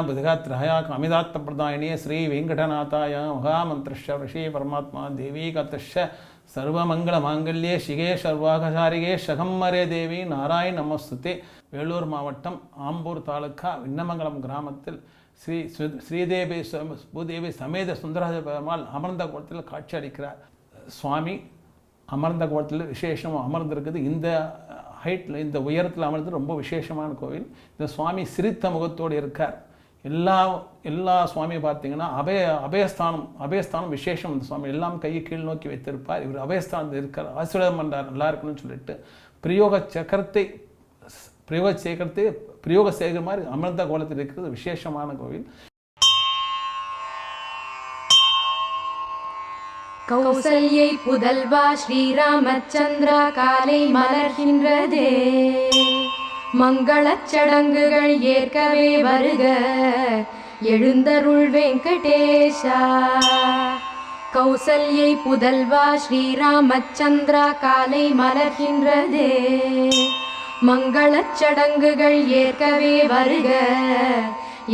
बुधिगात्रहया कामिदात्तप्रदायिनी श्री वेंकटनाथाय महामंत्रश्च ऋषि परमात्मा देवी कतश्च सर्वमंगलमांगल्ये शिगे सर्वाघसारिगे शगम्मरे देवी नारायण नमस्ते. வேலூர் மாவட்டம் ஆம்பூர் தாலுக்கா விண்ணமங்கலம் கிராமத்தில் ஸ்ரீதேவி பூதேவி சமேத சுந்தரராஜ பெருமாள் அமர்ந்த கோலத்தில் காட்சி அளிக்கிறார். சுவாமி அமர்ந்த கோலத்தில் விசேஷமாக அமர்ந்திருக்குது. இந்த ஹைட்டில் இந்த உயரத்தில் அமர்ந்து ரொம்ப விசேஷமான கோவில். இந்த சுவாமி சிரித்த முகத்தோடு இருக்கார். எல்லா சுவாமியை பார்த்தீங்கன்னா அபயஸ்தானம் விசேஷம். இந்த சுவாமி எல்லாம் கையை கீழ் நோக்கி வைத்திருப்பார். இவர் அபயஸ்தானத்தில் இருக்கார். ஆசீர்வாதம் பண்ணுறார் நல்லா இருக்கணும்னு சொல்லிட்டு பிரயோக சேகர் மாதிரி அமிர்த கோலத்தில் இருக்கிறது விசேஷமான கோவில். கௌசல்யை புதல்வா ஸ்ரீராமச்சந்திரா காலை மலர்கின்றதே, மங்களச் சடங்குகள் ஏற்கவே வருக எழுந்தருள் வெங்கடேஷா. கௌசல்யை புதல்வா ஸ்ரீராமச்சந்திரா காலை மலர்கின்றதே, மங்களச் சடங்குகள் ஏற்கவே வருக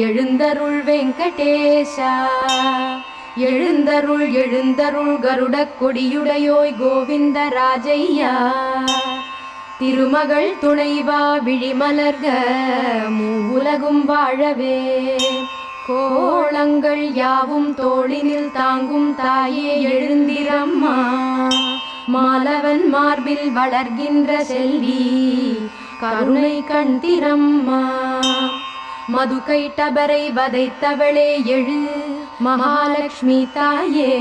எழுந்தருள் வெங்கடேஷா. எழுந்தருள் எழுந்தருள் கருடக் கொடியுடையோய் கோவிந்த ராஜையா. திருமகள் துணைவா விழிமலர்க மூவுலகும் வாழவே. கோளங்கள் யாவும் தோளினில் தாங்கும் தாயே எழுந்திரம்மா. மாலவன் மார்பில் வளர்கின்ற செல்வி கருணை கண்திரம்மா. மதுகை டபரை வதைத்தவளே எழு மகாலட்சுமி தாயே.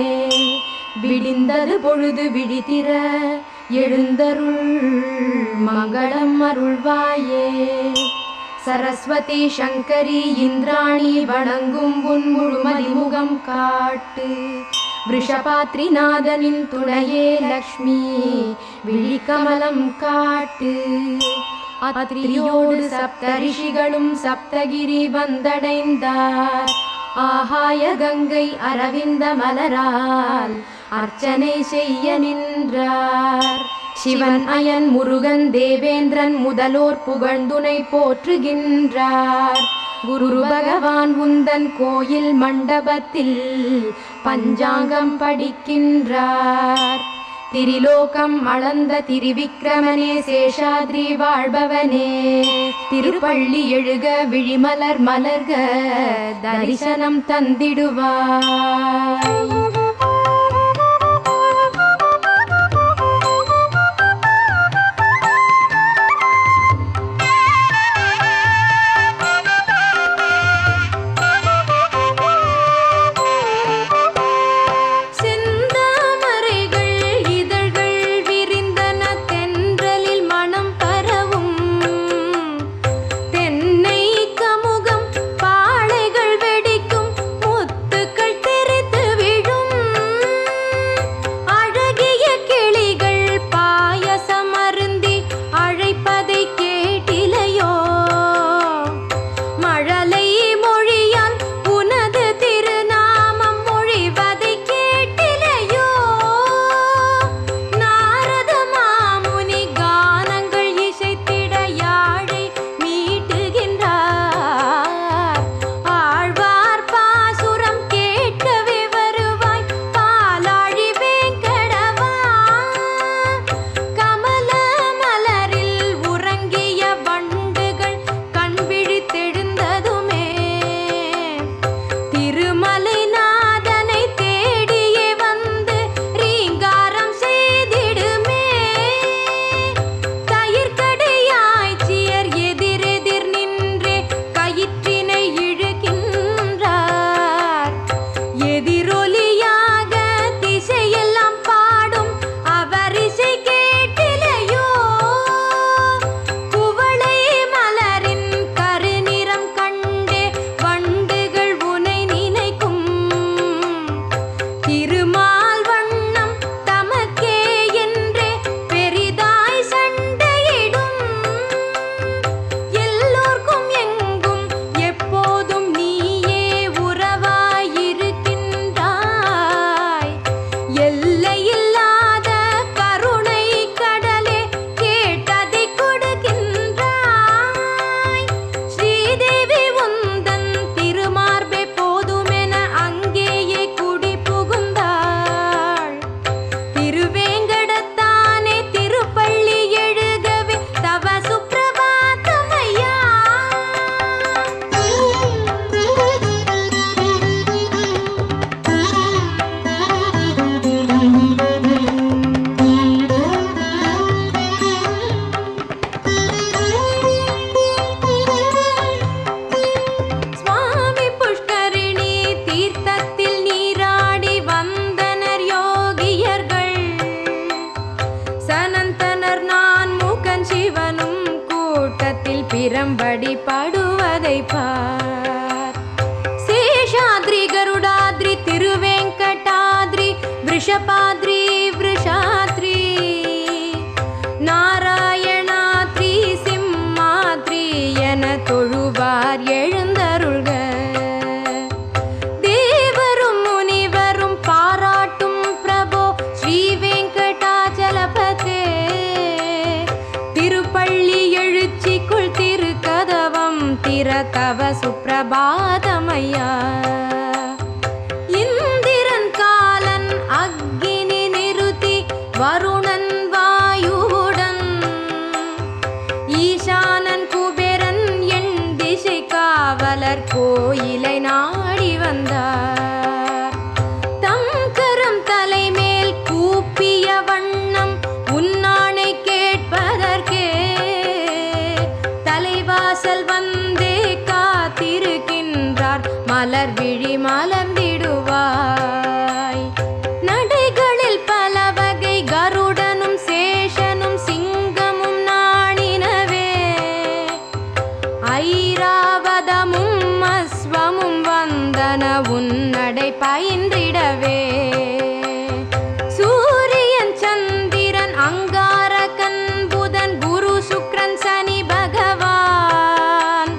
விடிந்தது பொழுது விழித்திர எழுந்தருள் மங்களம் அருள்வாயே. சரஸ்வதி சங்கரி இந்திராணி வணங்கும் உன் முழுமதிமுகம் காட்டு. விஷபாத்ரிநாதனின் துணையே லக்ஷ்மி விழிகமலம் காட்டு. அத்ரியோடு சப்தரிஷிகளும் சப்தகிரி வந்தடைந்தார். ஆகாய கங்கை அரவிந்த மலரால் அர்ச்சனை செய்ய நின்றார். சிவன் அயன் முருகன் தேவேந்திரன் முதலோர் புகழ்ந்துனை போற்றுகின்றார். குரு பகவான் உந்தன் கோயில் மண்டபத்தில் பஞ்சாங்கம் படிக்கின்றார். திரிலோகம் அளந்த திரிவிக்ரமனே சேஷாத்ரி வாழ்பவனே. திருப்பள்ளி எழுக விழிமலர் மலர்க தரிசனம் தந்திடுவாய். தென்னை கமுகம் பாளைகள் வெடிக்கும் முத்துக்கள் தெரித்து அழைப்பார். சேஷாத்ரி கருடாத்ரி திருவேங்கடாத்ரி விஷபாத்ரி விஷாத்ரி நாராயணாத்ரி சிம்மாத்ரி என தொழுவார் எழுந்தருள்க. தேவரும் முனிவரும் பாராட்டும் பிரபோ ஸ்ரீ வெங்கடாச்சலபதே. திருப்பள்ளி எழுச்சிக்குள் திருக்கதவம் திறத்தவ சுப்பிரபாதமையா. இந்திரன் காலன் அக்னி நிருதி வருணன் வாயுவுடன் ஈசானன் குபேரன் எண் திசை காவலர் கோயிலை நாடி வந்தார். தம் கரம் தலைமேல் கூப்பிய வண்ணம் உன்னானை கேட்பதற்கே தலைவாசல் வந்தே காத்திருக்கின்றார் மலர் விழி மலர்ந்திடுவாய். நடைகளில் பல வகை கருடனும் சேஷனும் சிங்கமும் நாணினவே ஐராவதமும் அஸ்வமும் வந்தன உன்னடை பயின்றிடவே. சூரியன் சந்திரன் அங்காரகன் புதன் குரு சுக்ரன் சனி பகவான்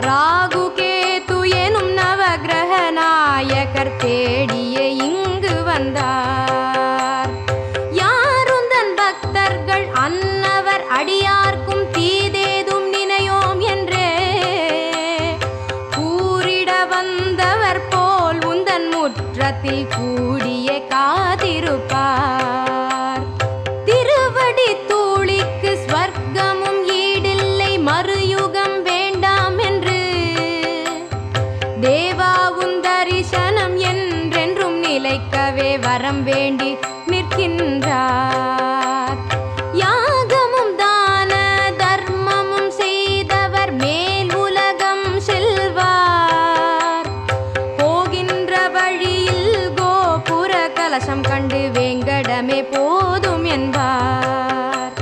ராகு கேது எனும் நவகிரக நாயகர் தேடியே இங்கு வந்தார். யாருந்தன் பக்தர்கள் அன்னவர் அடியார்க்கும் தீதேதும் நினையோம் என்றே கூறிட வந்தவர் போல் உந்தன் முற்றத்தில் கூடியே காத்திருப்பார். திருவடி தூளிக்கு ஸ்வர்க்கமும் ஈடில்லை மறுயுகம் வேண்டாம் என்று தேவாவும் தரிசனம் என்றென்றும் நிலைக்கவே வரம் வேண்டி நிற்கின்றார். யாகமும் தான தர்மமும் செய்தவர் மேல் உலகம் செல்வார். போகின்ற வழியில் கோபுர கலசம் கண்டு வேங்கடமே போதும் என்பார்.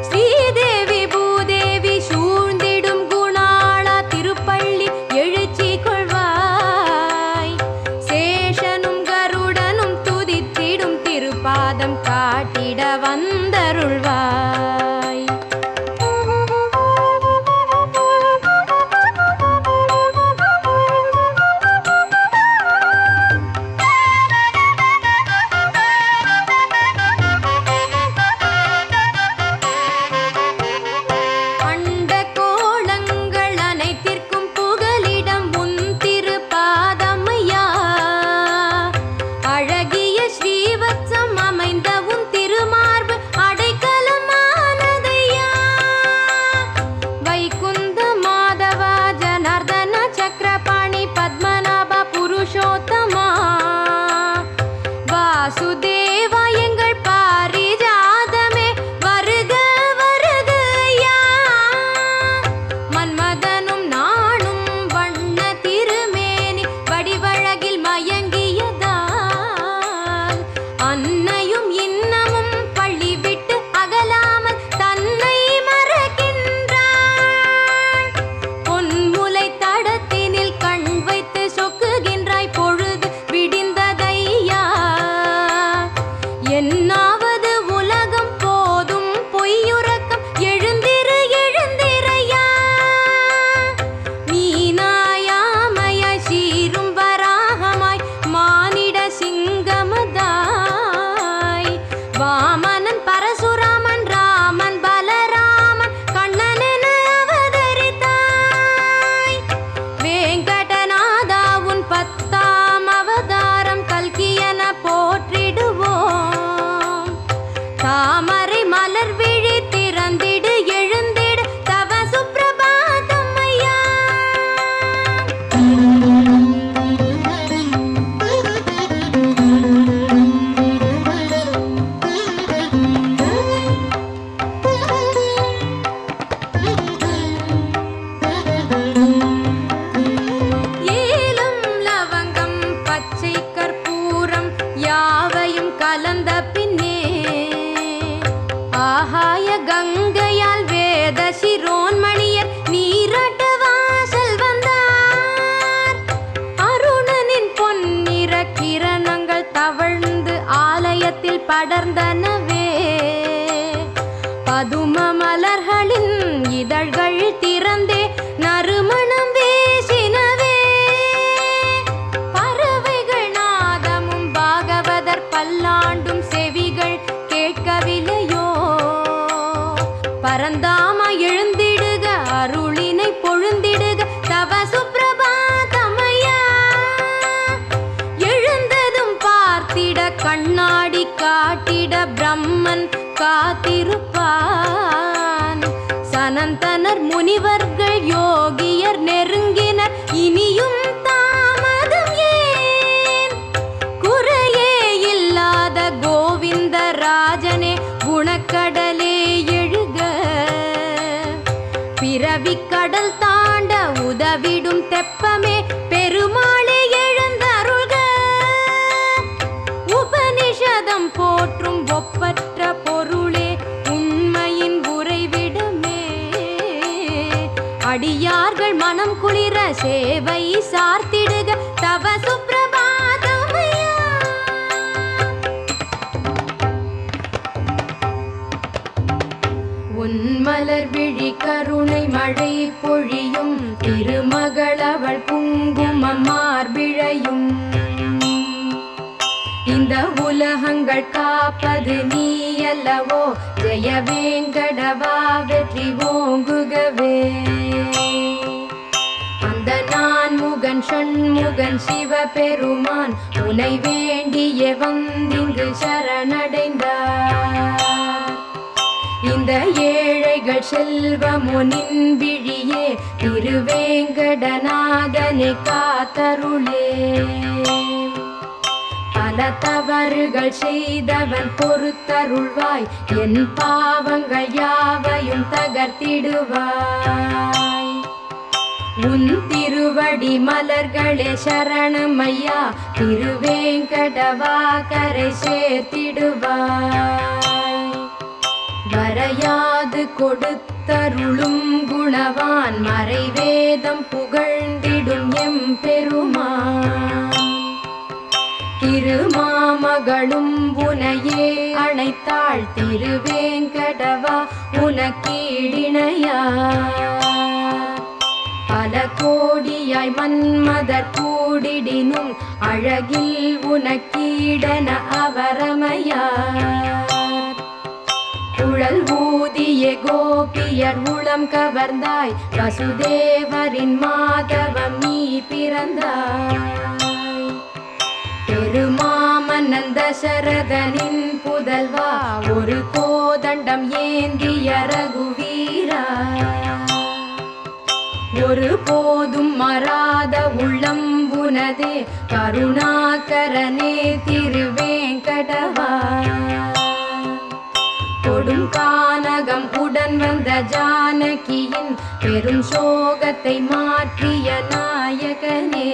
ஸ்ரீதேவி பூதேவி சூழ்ந்திடும் குணாளா திருப்பள்ளி எழுச்சி கொள்வாய். சேஷனும் கருடனும் துதித்திடும் திருப்பாதம் காட்டிட வந்தருள்வாய். படர்ந்தனவே. பதும மலர்களின் இதழ்கள் திறந்தே நறுமணம் வீசினவே. பறவைகள் நாதமும் பாகவதர் பல்லாண்டும் செவிகள் கேட்கவில்லையோ. பரந்தாமா எழுந்திடுக, அருளினை பொழுந்திடுக, தவ சுப்பிரபாதமையா. எழுந்ததும் பார்த்திட கண்ணாடி காட்டிட பிரம்மன் காத்திருப்பான். சனந்தனர் முனிவர்கள் யோகியர் நெருங்கினர், இனியும் தாமதம் ஏன்? குறையே இல்லாத கோவிந்த ராஜனே குணக்கடலே எழுக. பிறவி கடல் தாண்ட உதவிடும் தெப்பமே பெருமாளே எழுந்தருள்க. உபனிஷதம் போற்றும் ஒப்பற்ற பொருளே உண்மையின் உறைவிடமே. அடியார்கள் மனம் குளிர சேவை சார்த்திடுக, தவ சுப்பிரபாதமையா. உன்மலர் விழி கருணை மழை பொழியும், திருமகளவள் குங்குமம் மார்பிழையும். இந்த உலகங்கள் காப்பது நீ அல்லவோ, ஜெய வேங்கடவா வெற்றி ஓங்குகவே. அந்த நான்முகன் ஷண்முகன் சிவபெருமான் உனை வேண்டிய வந்திங்கு சரணடைந்தார். இந்த ஏழைகள் செல்வமுனின் விழியே திருவேங்கடநாதனை காத்தருளே. பல தவறுகள் செய்தவன் பொறுத்தருள்வாய், என் பாவங்கள் யாவையும் தகர்த்திடுவாய். உன் திருவடி மலர்களே சரணமையா, திருவேங்கடவா கரை சேர்த்திடுவாய். வரையாது கொடுத்தருளும் குணவான், மறைவேதம் புகழ்ந்திடும் எம் பெருமான். திருமாமகளும் உனையே அணைத்தாள், திருவேங்கடவா உனக்கீடினையார். பல கோடியாய் மன்மதர் கூடிடினும் அழகில் உனக்கீடன அவரமையார். குழல் ஊதிய கோபியர் உளம் கவர்ந்தாய், வசுதேவரின் மாதவம் நீ பிறந்தாய். பெருமாமன்னன் தசரதனின் புதல்வா, ஒரு கோதண்டம் ஏந்திய ரகுவீரா. ஒரு போதும் மறாத உள்ளம் உனதே, கருணாகரனே திருவேங்கடவா. கொடும் கானகம் உடன் வந்த ஜானகியின் பெரும் சோகத்தை மாற்றிய நாயகனே.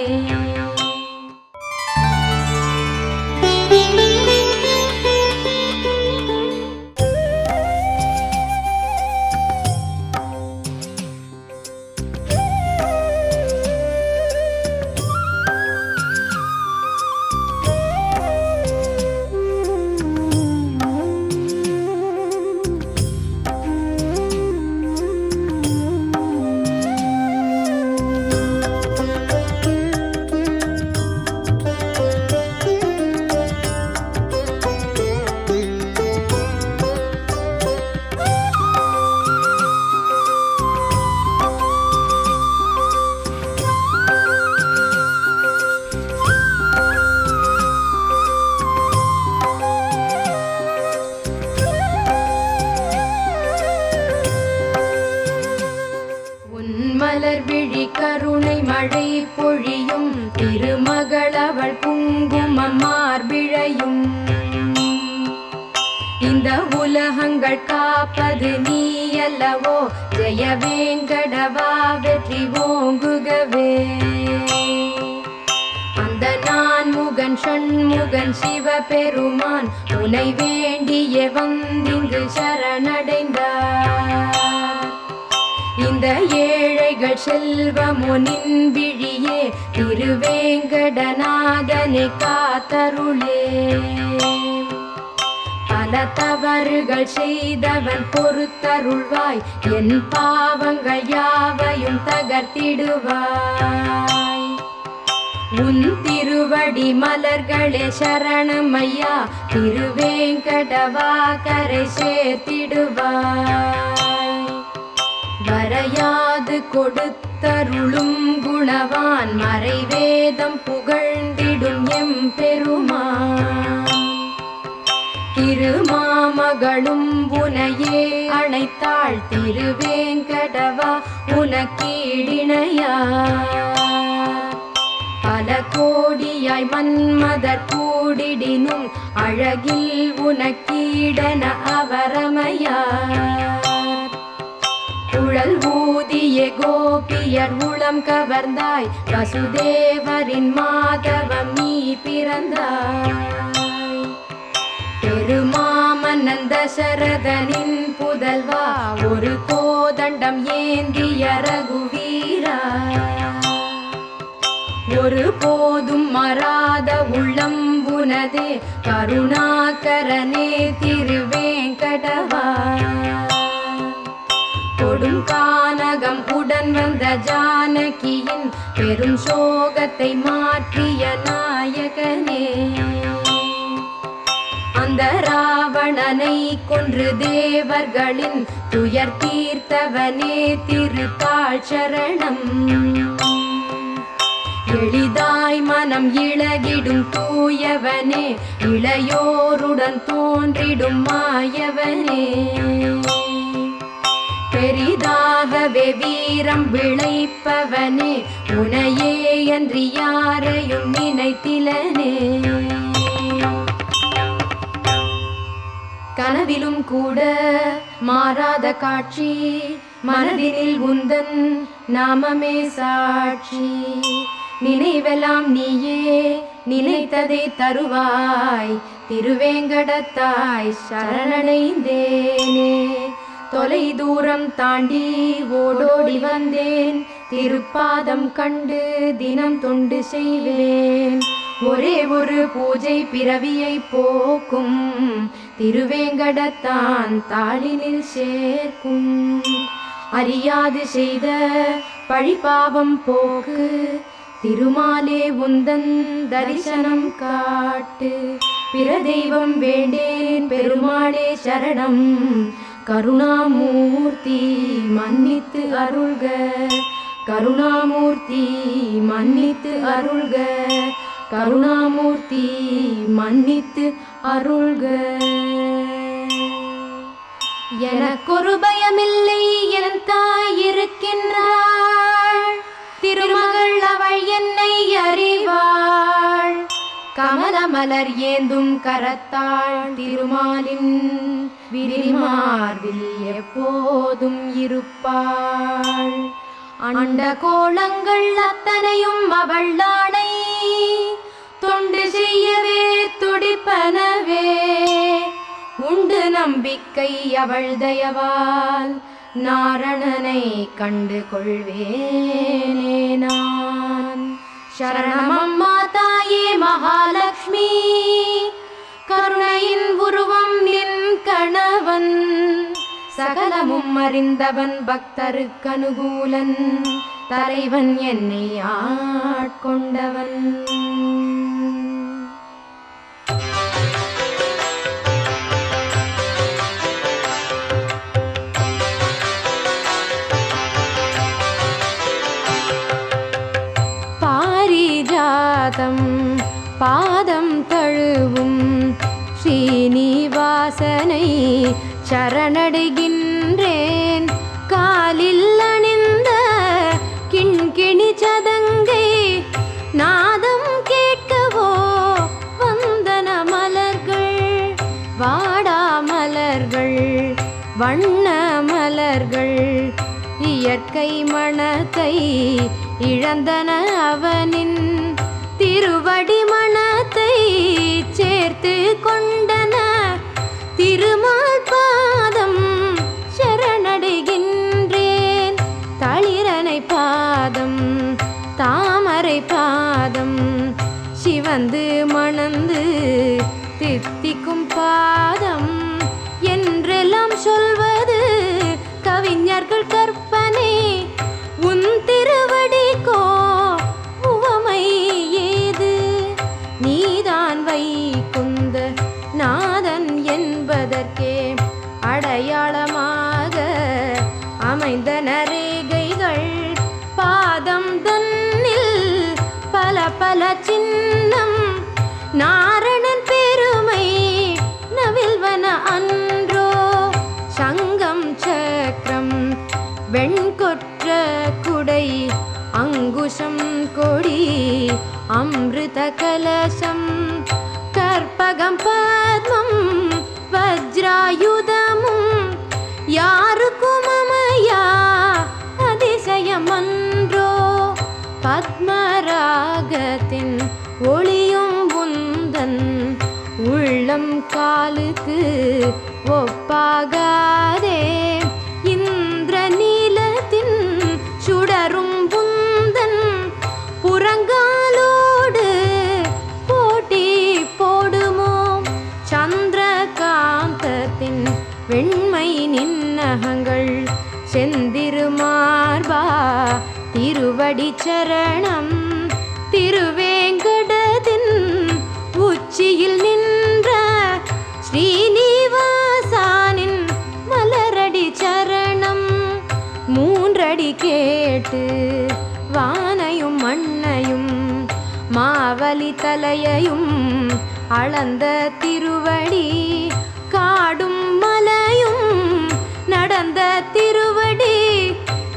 மலர் விழி கருணை மழை பொழியும், திருமகளவள் குங்குமம் மார்பிழையும். இந்த உலகங்கள் காப்பது நீ அல்லவோ, ஜெய வேங்கடவா வெற்றி ஓங்குகவே. அந்த நான்முகன் ஷண்முகன் சிவபெருமான் உனை வேண்டிய வந்திங்கு சரணடைந்தார். இந்த ஏழைகள் செல்வமுனின் விழியே திருவேங்கடநாதனை காத்தருளே. பல தவறுகள் செய்தவன் பொறுத்தருள்வாய், என் பாவங்கள் யாவையும் தகர்த்திடுவாய். உன் திருவடி மலர்களே சரணமையா, திருவேங்கடவா கரை சேர்த்திடுவாய். வரையாது கொடுத்தருளும் குணவான், மறைவேதம் புகழ்ந்திடும் எம் பெருமான். திருமாமகளும் உனையே அணைத்தாள், திருவேங்கடவா உனக்கீடிணையார். பல கோடியாய் மன்மதர் கூடிடினும், அழகில் உனக்கீடன அவரமையார். குழல் ஊதிய கோபியர் உளம் கவர்ந்தாய், வசுதேவரின் மாதவம் நீ பிறந்தாய். பெருமாமன்னன் தசரதனின் புதல்வா, ஒரு கோதண்டம் ஏந்திய ரகுவீரா. ஒரு போதும் மறாத உள்ளம் உனதே, கருணாகரனே திருவேங்கடவா. கொடும் கானகம் உடன் வந்த ஜானகியின் பெரும் சோகத்தை மாற்றிய நாயகனே. அந்த ராவணனை கொன்று தேவர்களின் துயர் தீர்த்தவனே, திருத்தாள் சரணம். எளிதாய் மனம் இளகிடும் தூயவனே, இளையோருடன் தோன்றிடும் மாயவனே. பெரிதாகவே வீரம் விளைப்பவனே, உனையே அன்றி யாரையும் நினைத்திலனே. கனவிலும் கூட மாறாத காட்சி, மனதினில் உந்தன் நாமமே சாட்சி. நினைவெல்லாம் நீயே நினைத்ததை தருவாய், திருவேங்கடத்தாய் சரணடைந்தேனே. தொலை தூரம் தாண்டி ஓடோடி வந்தேன், திருப்பாதம் கண்டு தினம் தொண்டு செய்வேன். ஒரே ஒரு பூஜை பிறவியை போக்கும், திருவேங்கடத்தான் தாளினில் சேர்க்கும். அறியாது செய்த பழிபாவம் போக்கு, திருமாலே உந்தன் தரிசனம் காட்டு. பிற தெய்வம் வேண்டேன் பெருமாளே சரணம், கருணாமூர்த்தி மன்னித்து அருள்க. கருணாமூர்த்தி மன்னித்து அருள்க. கருணாமூர்த்தி மன்னித்து அருள்க. எனக்கொரு பயமில்லை, என் தாய் இருக்கின்றாள். திருமகள் அவள் என்னை அறிவாள். கமலமலர் ஏந்தும் கரத்தாள், திருமாலின் விரிமார்பில் எப்போதும் இருப்பாள். அண்ட கோளங்கள் அத்தனையும் அவள் ஆணை, தொண்டு செய்யவே துடிப்பனவே. உண்டு நம்பிக்கை அவள் தயவால், நாரணனை கண்டு கொள்வேனே நான். சரணமம்மா தாயே மகாலட்சுமி, கருணையின் உருவம் நின் கணவன். சகலமும் அறிந்தவன் பக்தருக்கு அனுகூலன், தலைவன் என்னை ஆட்கொண்டவன். பாரிஜாதம் பாதம் தழுவும் ஸ்ரீனிவாசனை சரணடைகின்றேன். காலில் அணிந்த கிண்கிணி சதங்கை நாதம் கேட்கவோ வந்தன மலர்கள். வாடா மலர்கள் வண்ண மலர்கள், இயற்கை மணத்தை இழந்தன அவனின். திருவடி மணத்தை சேர்த்து கொண்டன, திருமால் பாதம் சரணடைகின்றேன். தளிரனை பாதம் தாமரை பாதம், சிவந்து மணந்து தித்திக்கும் பாதம். கலசம் கற்பகம் பத்மம் வஜ்ராயுதமும் யாருக்கும் அமையா அதிசயமன்றோ பத்மராகத்தின் ஒளியும் உந்தன் உள்ளம் காலுக்கு ஒப்பாகாதே இந்திர நீலத்தின் சுடரும் புந்தன் புறங்காலோடு போட்டி போடுமோ சந்திரகாந்தத்தின் வெண்மை நின்னகங்கள் செந்திருமார்பா திருவடி சரணம் திருவேங்கடத்தின் உச்சியில் நின்ற ஸ்ரீனிவாசானின் மலரடி சரணம் மூன்றடி கேட்டு வானையும் மண்ணையும் மாவலி தலையையும் அளந்த திருவடி காடும் மலையும் நடந்த திருவடி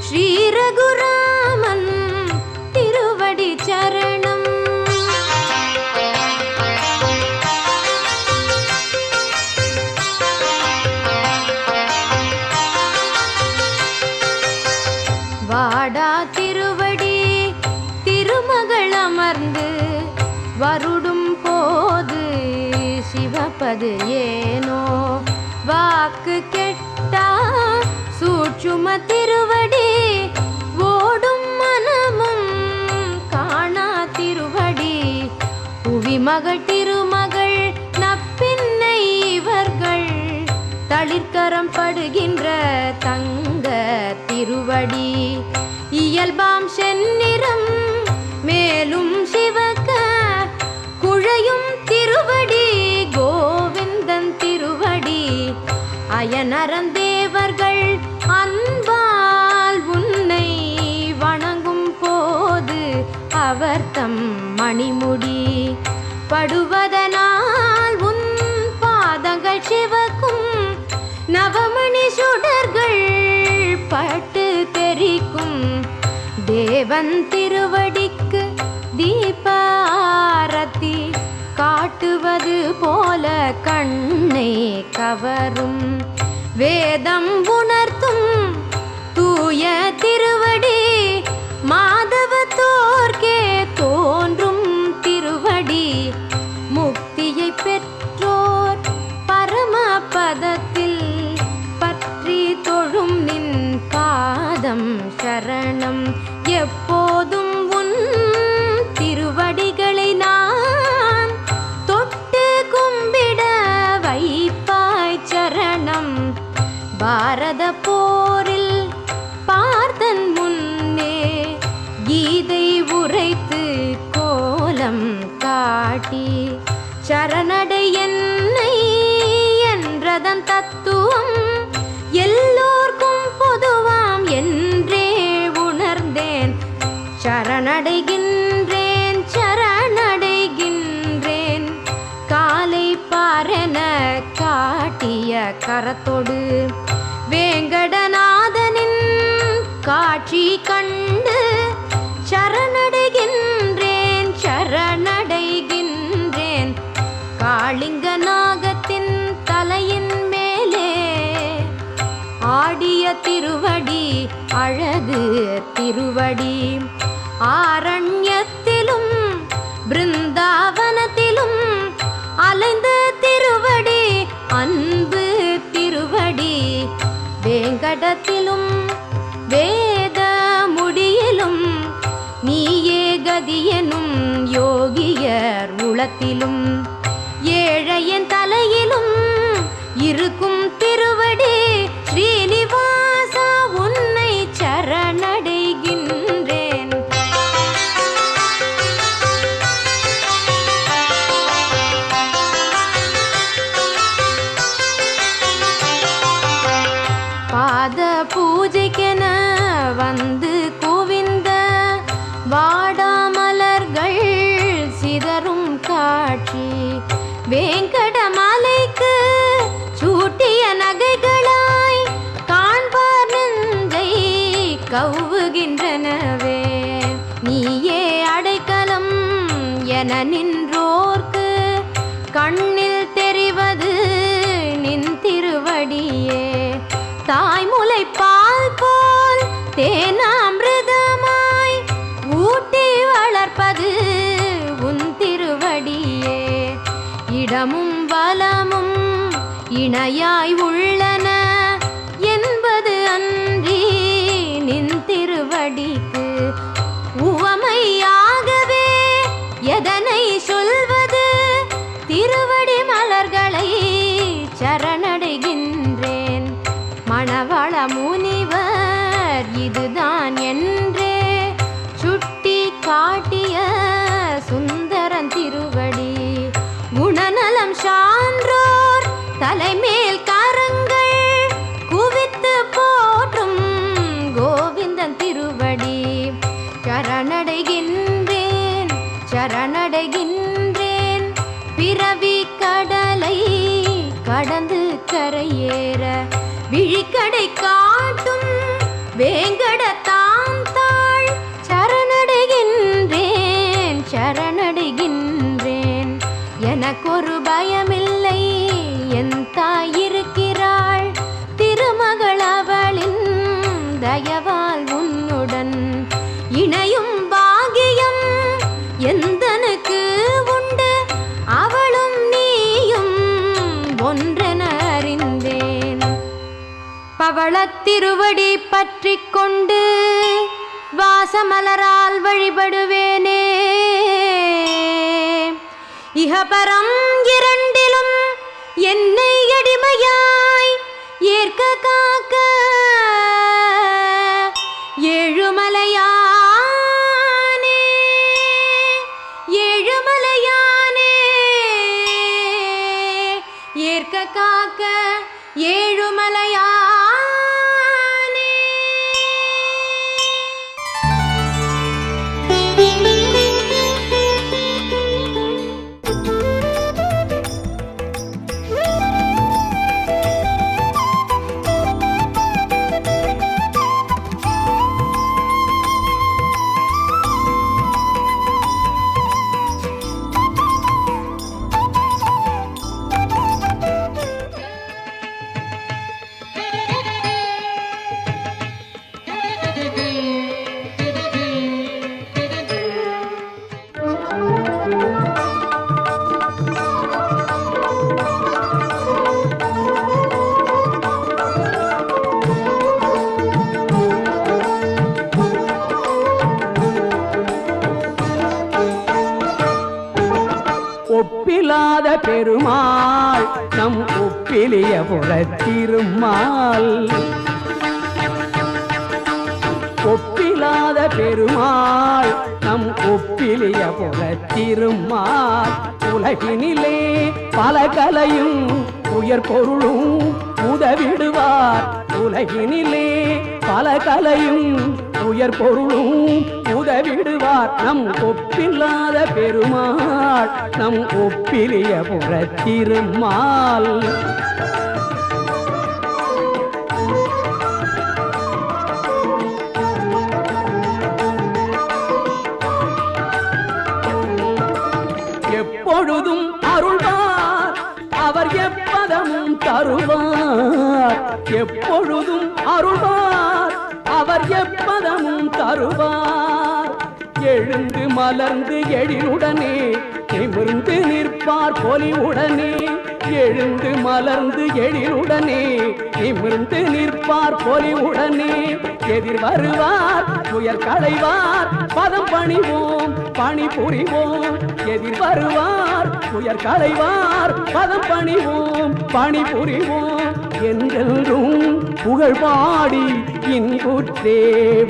ஸ்ரீ ரகுராமன் திருவடி சரணம் வாடா திருவடி திருமகள் அமர்ந்து வருடும் போது சிவப்பது ஏனோ வாக்கு கெட்டா சூட்சும திருவடி ஓடும் மனமும் காணா திருவடி புவிமகள் திருமகள் நப்பின்னை இவர்கள் தளிர்கரம் படுகின்ற தங்க திருவடி இயல்பாம் செந்நிறம் மேலும் சிவக்க குழையும் திருவடி கோவிந்தன் திருவடி அயனரந்தேவர்கள் அன்பால் உன்னை வணங்கும் போது அவர் தம் மணிமுடி படுவதனால் உன் பாதங்கள் சிவக்கும் நவமணி சுடர்கள் பட்டு தெரிக்கும் தேவன் திருவடிக்கு தீபாரதி காட்டுவது போல கண்ணை கவரும் வேதம் உணர்த்தும் தூய திருவடி மாதவத்தோர்க்கே தோன்றும் திருவடி முக்தியை பெற்றோர் பரமபதத்தில் பற்றி தொழும் நின் பாதம் சரணம் எப்போதும் உன் திருவடிகளை நான் தொட்டு கும்பிட வைப்பாய் சரணம் பாரத போரில் பார்த்தன் முன்னே கீதை உரைத்து கோலம் காட்டி சரணடை என்னை என்றதன் தத்துவம் எல்லோர்க்கும் பொதுவாம் என்றே உணர்ந்தேன் சரணடைகின்றேன் சரணடைகின்றேன் காலை பாரென காட்டிய கரத்தொடு வேங்கடநாதனின் காட்சி கண்டு சரணடைகின்றேன் சரணடைகின்றேன் காளிங்க நாகத்தின் தலையின் மேலே ஆடிய திருவடி அழகு திருவடி ஆரண்யத்திலும் பிருந்தாவனத்திலும் அலைந்த திருவடி அன்பு திருவடி வேங்கடத்திலும் வேத முடியிலும் நீயே கதியனும் யோகியர் உளத்திலும் ஏழையன் தலையிலும் இருக்கும் திருவடி ஸ்ரீனிவாசா உன்னை சரணடைகின்றேன் பாத பூஜைக்கென வந்து குவிந்த வாடாமலர்கள் சிதறும் காட்சி வேங்கடமலைக்கு சூட்டிய நகைகளாய் காண்பார் நெஞ்சை கவ்வுகின்றனவே நீயே அடைக்கலம் என நின் இடமும் வலமும் இணையாய் உள்ளன என்பது அன்றி நின் திருவடிக்கு உவமையாகவே எதனை சொல்வது? திருவடி மலர்களை சரணடைகின்றேன். மணவள முனிவர் இதுதான் என்றே சுட்டி காட்டிய சுந்தரன் திருவடி. குணநலம் சான்றோர் தலைமேல் கரங்கள் குவித்து போற்றும் கோவிந்தன் திருவடி. சரணடைகின்றேன் சரணடைகின்றேன். பிறவி கடலை கடந்து கரையேற விழிக்கடை காட்டும் வேங்கடத்தான் தாள். சரணடைகின்றேன் சரணடைகின்றேன். எனக்கொரு பயமில்லை, என் தாய் இருக்கிறாள். திருமகள் அவளின் தயவால் உன்னுடன் இணையும் பாகியம் எந்தனுக்கு உண்டு. அவளும் நீயும் ஒன்றென அறிந்தேன். பவளத்திருவடி பற்றி கொண்டு வாசமலரால் வழிபடுவேனே. இஹபரம் இரண்டிலும் என்னை அடிமையாய் ஏற்க காக்க ஏழுமலையானே ஏழுமலையானே ஏற்க காக்க ஏழுமலையானே. ஒப்பிலாத பெருமாள் நம் ஒப்பிலிய புறத்திருமாள். ஒப்பிலாத பெருமாள் நம் ஒப்பிலிய புறத்திருமாள். உலகினிலே பல கலையும் உயர் பொருளும் உதவிடுவார். உலகினிலே பல கலையும் உயர் பொருளும் உதவிடுவார். நம் ஒப்பில்லாத பெருமாள் நம் ஒப்பிலிய புறத்திருமாள். எப்பொழுதும் அருள்வார் அவர் எப்பதமும் தருவார். எப்பொழுதும் அருள்வார் அவர் எப்பதமும் தருவார். எழுந்து மலர்ந்து எழிலுடனே நிமிர்ந்து நிற்பார் பொலிவுடனே. எழுந்து மலர்ந்து எழிலுடனே நிமிர்ந்து நிற்பார் பொலிவுடனே. எதிர் வருவார் துயர் களைவார் பதம் பணிவோம் பணி புரிவோம். எதிர் வருவார் துயர் களைவார் பதம் பணிவோம் பணி புரிவோம். என்றென்றும் புகழ் பாடி இன்புற்றே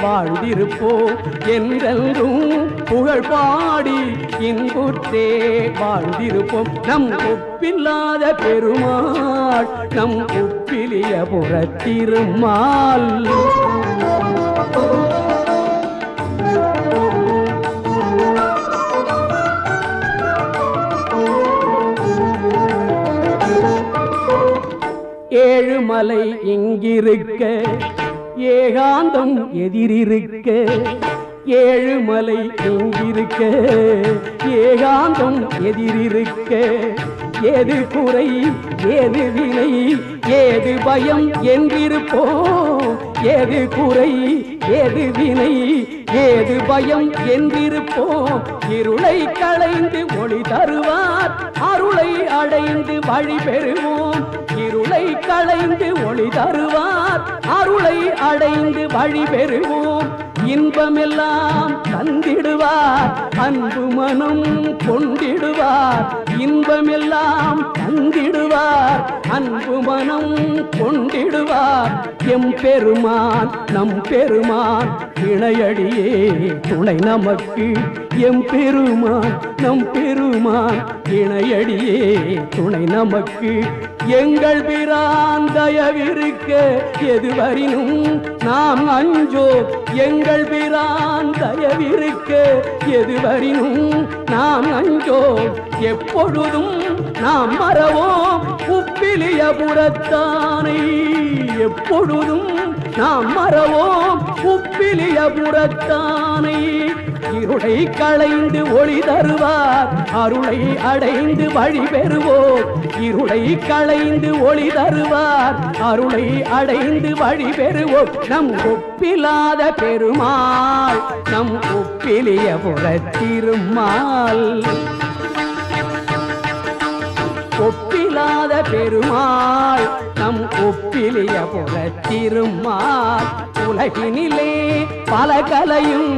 வாழ்ந்திருப்போம். என்றென்றும் புகழ் பாடி இன்புற்றே வாழ்ந்திருப்போம். நம் ஒப்பில்லாத பெருமாள் நம் ஒப்பிலிய புறத்திருமாள். ஏழுமலை இங்கிருக்க ஏகாந்தம் எதிரிருக்க. ஏழுமலை இங்கிருக்க ஏகாந்தம் எதிரிருக்க. ஏது குறை ஏது வினை ஏது பயம் என்றிருப்போம். ஏது குறை ஏது வினை ஏது பயம் என்றிருப்போம் இருளை களைந்து ஒளி தருவார் அருளை அடைந்து வழி பெறுவோம் இருளை களைந்து ஒளி தருவார் அருளை அடைந்து வழி பெறுவோம் இன்பமெல்லாம் தந்திடுவார் அன்பு மனம் கொண்டிடுவார் இன்பமெல்லாம் தந்திடுவார் அன்பு மனம் கொண்டிடுவார் எம் பெருமான் நம் பெருமான் இணையடியே துணை நமக்கு எம் பெருமான் நம் பெருமான் இணையடியே துணை நமக்கு எங்கள் பிரான் தயவிருக்க எதுவரினும் நாம் அஞ்சோ எங்கள் பிரான் தயவிருக்க எதுவரினும் நாம் அஞ்சோ எப்பொழுதும் நாம் மறவோம் உப்பிலியபுரத்தானை எப்பொழுதும் நாம் மறவோம் உப்பிலியபுரத்தானை இருளை களைந்து ஒளி தருவார் அருளை அடைந்து வழி பெறுவோம் இருளை களைந்து ஒளி தருவார் அருளை அடைந்து வழி பெறுவோம் நம் ஒப்பிலாத பெருமாள் நம் ஒப்பிலியபுரத்திருமாள் ஒப்பிலாத பெருமாள் நம் ஒப்பிலியபுரத்திருமாள் உலகினிலே பல கலையும்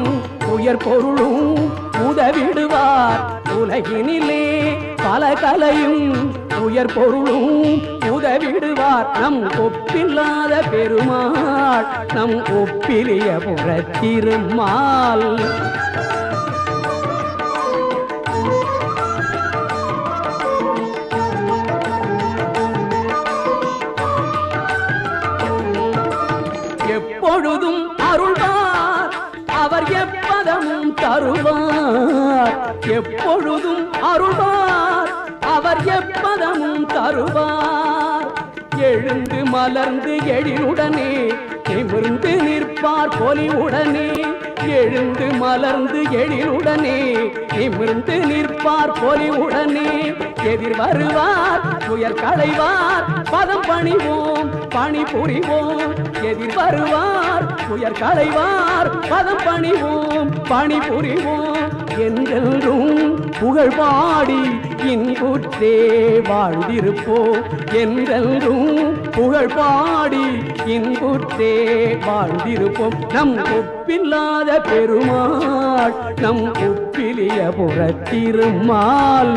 உயர் பொருளும் உதவிடுவார் உலகினிலே பல கலையும் உயர் பொருளும் உதவிடுவார் நம் ஒப்பில்லாத பெருமாள் நம் ஒப்பிலியபுரத்திருமாள் எப்பொழுதும் அருள்வார் அவர் எப்பதமும் தருவார் எப்பொழுதும் அருள்வார் அவர் எப்பதமும் தருவார் எழுந்து மலர்ந்து எழிலுடனே நிமிர்ந்து நிற்பார் பொலிவுடனே எழுந்து மலர்ந்து எழிலுடனே நிமிர்ந்து நிற்பார் பொலிவுடனே எதிர் வருவார் துயர் களைவார் பதம் பணிவோம் பணி புரிவோம் எதிர் வருவார் துயர் களைவார் பதம் பணிவோம் பணி புரிவோம் என்றென்றும் புகழ் பாடி இன்புற்றே வாழ்ந்திருப்போம் என்றென்றும் புகழ் பாடி இன்புற்றே வாழ்ந்திருப்போம் நம் ஒப்பில்லாத பெருமாள் நம் ஒப்பிலியபுரத்திருமாள்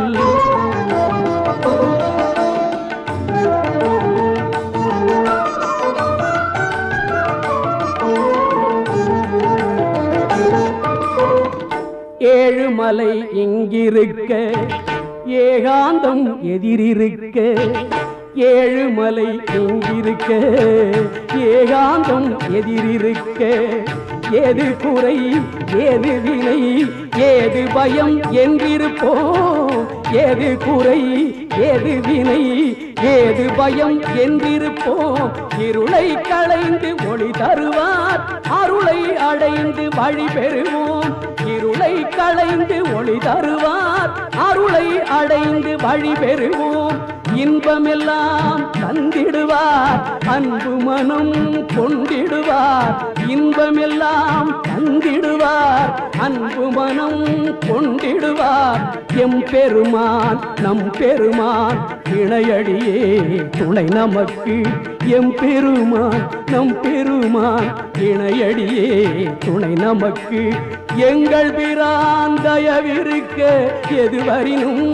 ஏழுமலை இங்கிருக்க ஏகாந்தம் எதிரிருக்க ஏழுமலை இங்கிருக்க ஏகாந்தம் எதிரிருக்க ஏது குறை ஏது வினை ஏது பயம் என்றிருப்போம் ஏது குறை ஏது வினை ஏது பயம் என்றிருப்போம் இருளை களைந்து ஒளி தருவார் அருளை அடைந்து வழி பெறுவோம் இருளை களைந்து ஒளி தருவார் அருளை அடைந்து வழி பெறுவோம் இன்பமெல்லாம் தந்திடுவார் அன்பு மனம் கொண்டிடுவார் இன்பமெல்லாம் தந்திடுவார் அன்பு மனம் கொண்டிடுவார் எம் பெருமான் நம் பெருமான் இணையடியே துணை நமக்கு எம் பெருமான் நம் பெருமான் இணையடியே துணை நமக்கு எங்கள் பிரான் தயவிருக்க எதுவரினும்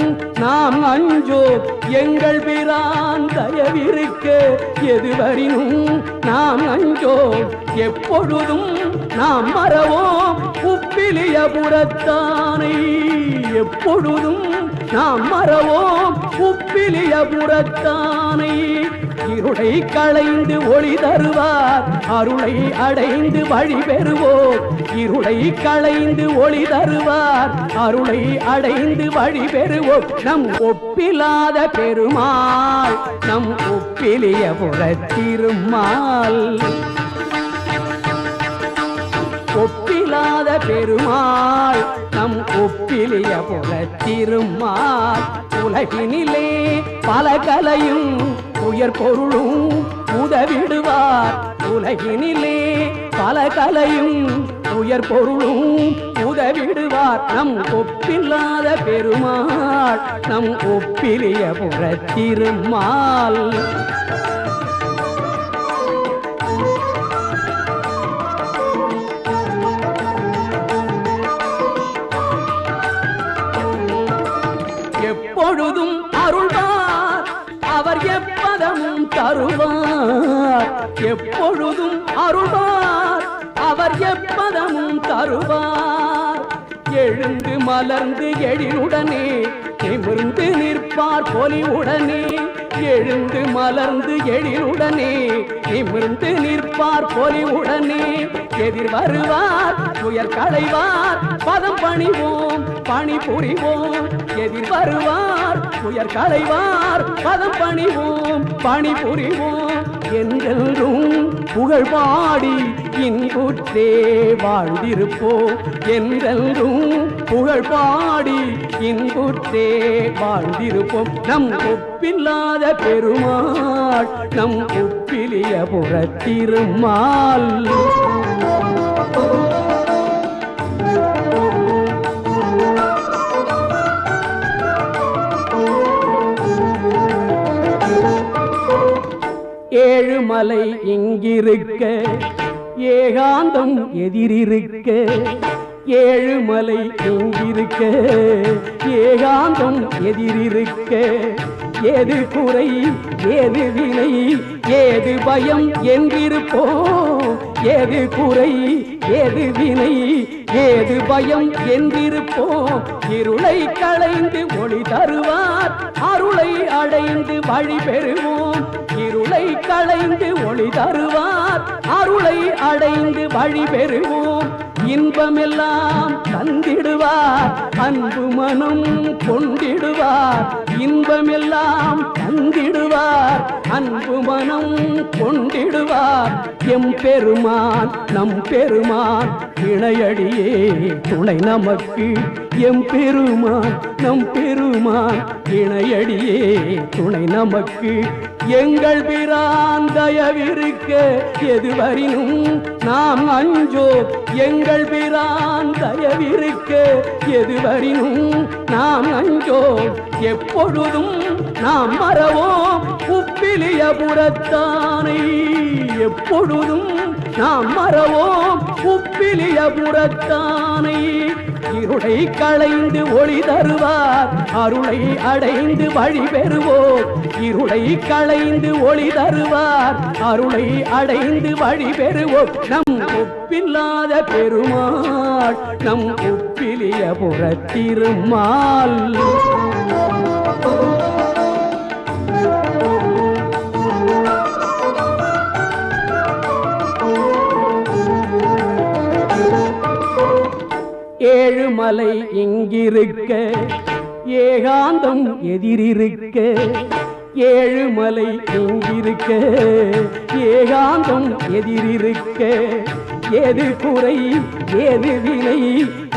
நாம் அஞ்சோ எங்கள் பிரான் தயவிருக்க எதுவரினும் நாம் அஞ்சோ எப்பொழுதும் நாம் மறவோம் உப்பிலியபுரத்தானை எப்பொழுதும் நாம் மறவோம் உப்பிலியபுரத்தானை இருளை களைந்து ஒளி தருவார் அருளை அடைந்து வழி பெறுவோம் இருளை களைந்து ஒளி தருவார் அருளை அடைந்து வழி பெறுவோம் நம் ஒப்பிலாத பெருமாள் நம் ஒப்பிலியபுரத்திருமாள் ஒப்பிலாத பெருமாள் நம் ஒப்பிலியபுரத்திருமாள் உலகினிலே பல கலையும் உயர் பொருளும் உதவிடுவார் உலகினிலே பல கலையும் உயர் பொருளும் உதவிடுவார் நம் ஒப்பில்லாத பெருமாள் நம் ஒப்பிலிய புறத்திருமால் எப்பொழுதும் அருள்வார் அவர் எப்பதமும் தருவார் எப்பொழுதும் அருள்வார் அவர் எப்பதமும் தருவார் எழுந்து மலர்ந்து எழிலுடனே நிமிர்ந்து நிற்பார் பொலிவுடனே எழுந்து மலர்ந்து எழிலுடனே நிமிர்ந்து நிற்பார் பொலிவுடனே எதிர் வருவார் துயர் களைவார் பதம் பணிவோம் பணி புரிவோம் எதிர் வருவார் துயர் களைவார் பதம் பணிவோம் பணி புரிவோம் என்றென்றும் புகழ் பாடி இன்புற்றே வாழ்ந்திருப்போம் என்றென்றும் புகழ் பாடி இன்புற்றே வாழ்ந்திருப்போம் நம் ஒப்பில்லாத பெருமாள் நம் ஒப்பிலிய புறத்திருமால் ஏழுமலை இங்கிருக்க ஏகாந்தம் எதிரிருக்க ஏழுமலை இங்கிருக்க ஏகாந்தம் எதிரிருக்க ஏது குறை ஏது வினை ஏது பயம் என்றிருப்போம் ஏது குறை ஏது வினை ஏது பயம் என்றிருப்போம் இருளை களைந்து ஒளி தருவார் அருளை அடைந்து வழி பெறுவோம் இருளை களைந்து ஒளி தருவார் அருளை அடைந்து வழி பெறுவோம் இன்பமெல்லாம் தந்திடுவார் அன்பு மனம் கொண்டிடுவார் இன்பமெல்லாம் தந்திடுவார் அன்பு மனம் கொண்டிடுவார் எம் பெருமான் நம் பெருமான் இணையடியே துணை நமக்கு எம் பெருமான் நம் பெருமான் இணையடியே துணை நமக்கு எங்கள் பிரான் தயவிருக்க எதுவரினும் நாம் அஞ்சோ எங்கள் பிரான் தயவிருக்க எதுவரினும் நாம் அஞ்சோ எப்பொழுதும் நாம் மறவோம் உப்பிலிய புறத்தானை எப்பொழுதும் நாம் மறவோம் உப்பிலிய புறத்தானை இருளை களைந்து ஒளி தருவார் அருளை அடைந்து வழி பெறுவோம் இருளை களைந்து ஒளி தருவார் அருளை அடைந்து வழி பெறுவோம் நம் ஒப்பில்லாத பெருமாள் நம் ஒப்பிலிய புறத்திருமால் ஏழுமலை இங்கிருக்க ஏகாந்தம் எதிரிருக்க ஏழுமலை இங்கிருக்க ஏகாந்தம் எதிரிருக்க ஏது குறை ஏது வினை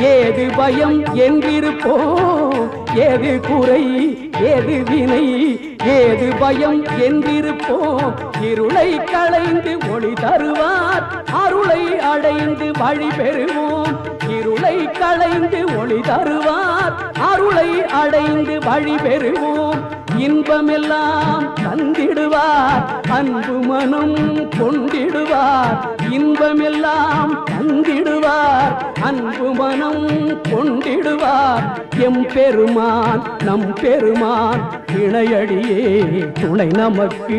ஏது பயம் என்றிருப்போம் ஏது குறை ஏது வினை ஏது பயம் என்றிருப்போம் இருளை களைந்து ஒளி தருவார் அருளை அடைந்து வழி பெறுவோம் இருளை களைந்து ஒளி தருவார் அருளை அடைந்து வழி பெறுவோம் இன்பமெல்லாம் தந்திடுவார் அன்பு மனம் கொண்டிடுவார் இன்பமெல்லாம் தந்திடுவார் அன்பு மனம் கொண்டிடுவார் எம் பெருமான் நம் பெருமான் இணையடியே துணை நமக்கு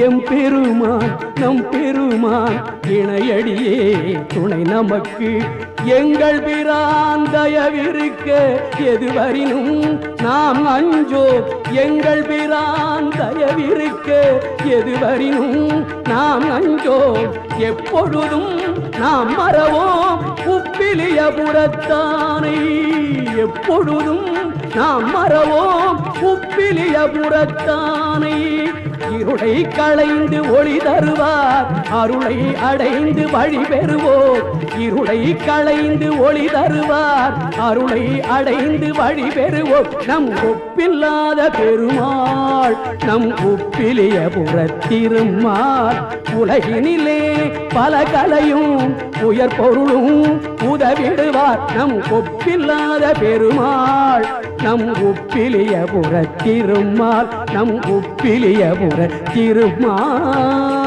எம் பெருமான் நம் பெருமான் இணையடியே துணை நமக்கு எங்கள் பிரான் தயவிருக்க எதுவரினும் நாம் அஞ்சோ எங்கள் பிரான் தயவிருக்க எதுவரினும் நாம் அஞ்சோ எப்பொழுதும் நாம் மறவோம் உப்பிலிய புறத்தானை எப்பொழுதும் நாம் மறவோம் உப்பிலிய புறத்தானை. இருளை களைந்து ஒளி தருவார் அருளை அடைந்து வழி பெறுவோம். இருளை களைந்து ஒளி தருவார் அருளை அடைந்து வழி பெறுவோம். நம் ஒப்பில்லாத பெருமாள் நம் உப்பிலிய புறத்திருமாள். உலகினிலே பல கலையும் உயர் பொருளும் உதவிடுவார் நம் ஒப்பில்லாத பெருமாள் நம் உப்பிலிய புறத்திருமாள். நம் உப்பிலிய புறத்திருமாள்.